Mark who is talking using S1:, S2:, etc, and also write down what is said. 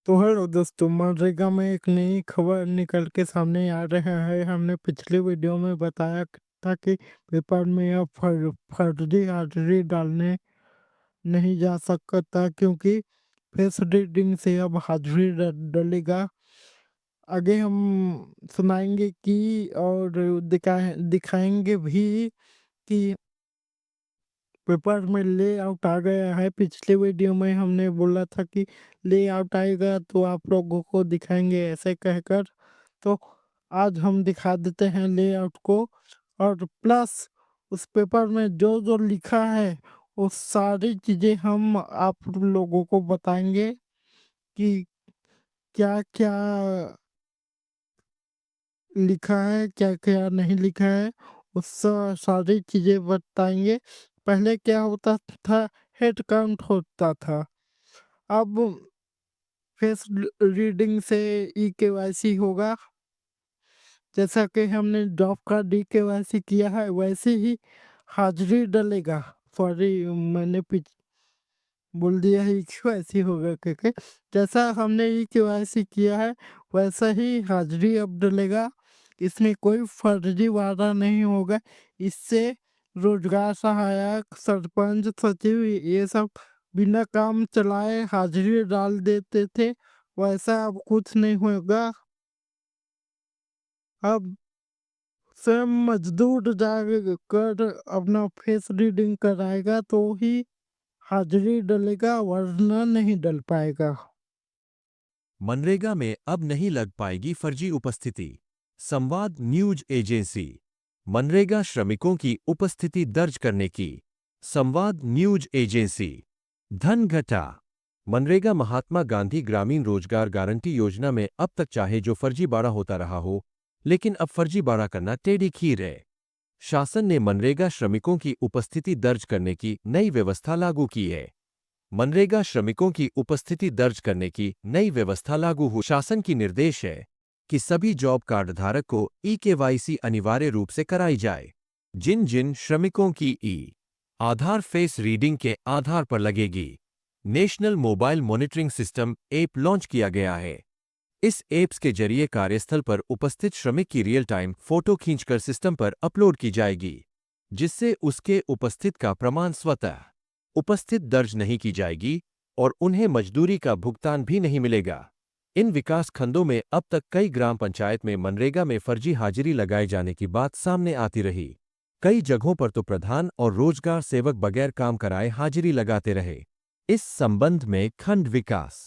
S1: तो हेलो दोस्तों, मनरेगा में एक नई खबर निकल के सामने आ रहा है। हमने पिछले वीडियो में बताया था कि पेपर में अब फर्जी हाजिरी डालने नहीं जा सकता, क्योंकि फेस रीडिंग से अब हाजिरी डलेगा। आगे हम सुनाएंगे कि और दिखाएंगे भी कि पेपर में लेआउट आ गया है। पिछले वीडियो में हमने बोला था कि लेआउट आएगा तो आप लोगों को दिखाएंगे ऐसे कहकर। तो आज हम दिखा देते हैं लेआउट को, और प्लस उस पेपर में जो जो लिखा है वो सारी चीज़ें हम आप लोगों को बताएंगे कि क्या क्या लिखा है, क्या क्या नहीं लिखा है। उस सारी चीजें बताएंगे। पहले क्या होता था, हेड काउंट होता था। अब फेस रीडिंग से ई केवाईसी होगा। जैसा कि हमने जॉब का डी केवाईसी किया है वैसे ही हाजिरी डलेगा। सॉरी, मैंने बोल दिया ही क्यों ऐसी होगा, क्योंकि जैसा हमने ई केवाईसी किया है वैसा ही हाजिरी अब डलेगा। इसमें कोई फर्जी वादा नहीं होगा। इससे रोजगार सहायक, सरपंच, सचिव ये सब बिना काम चलाए हाजिरी डाल देते थे, वैसा अब कुछ नहीं होगा। अब स्वयं मजदूर जाकर अपना फेस रीडिंग कराएगा तो ही हाजिरी डलेगा, वरना नहीं डल पाएगा।
S2: मनरेगा में अब नहीं लग पाएगी फर्जी उपस्थिति। संवाद न्यूज एजेंसी। मनरेगा श्रमिकों की उपस्थिति दर्ज करने की। संवाद न्यूज एजेंसी। धन घटा। मनरेगा महात्मा गांधी ग्रामीण रोजगार गारंटी योजना में अब तक चाहे जो फर्जीवाड़ा होता रहा हो, लेकिन अब फर्जीवाड़ा करना टेढ़ी खीर है। शासन ने मनरेगा श्रमिकों की उपस्थिति दर्ज करने की नई व्यवस्था लागू की है। मनरेगा श्रमिकों की उपस्थिति दर्ज करने की नई व्यवस्था लागू हुई। शासन की निर्देश है कि सभी जॉब कार्ड धारक को ई केवाईसी अनिवार्य रूप से कराई जाए। जिन जिन श्रमिकों की ई आधार फेस रीडिंग के आधार पर लगेगी। National mobile monitoring system app launch किया गया है। इस ऐप्स के जरिए कार्यस्थल पर उपस्थित श्रमिक की रियल टाइम फोटो खींचकर सिस्टम पर अपलोड की जाएगी, जिससे उसके उपस्थित का प्रमाण स्वतः उपस्थित दर्ज नहीं की जाएगी और उन्हें मजदूरी का भुगतान भी नहीं मिलेगा। इन विकास खंडों में अब तक कई ग्राम पंचायत में मनरेगा में फर्जी हाजिरी लगाए जाने की बात सामने आती रही। कई जगहों पर तो प्रधान और रोजगार सेवक बगैर काम कराए हाजिरी लगाते रहे। इस संबंध में खंड विकास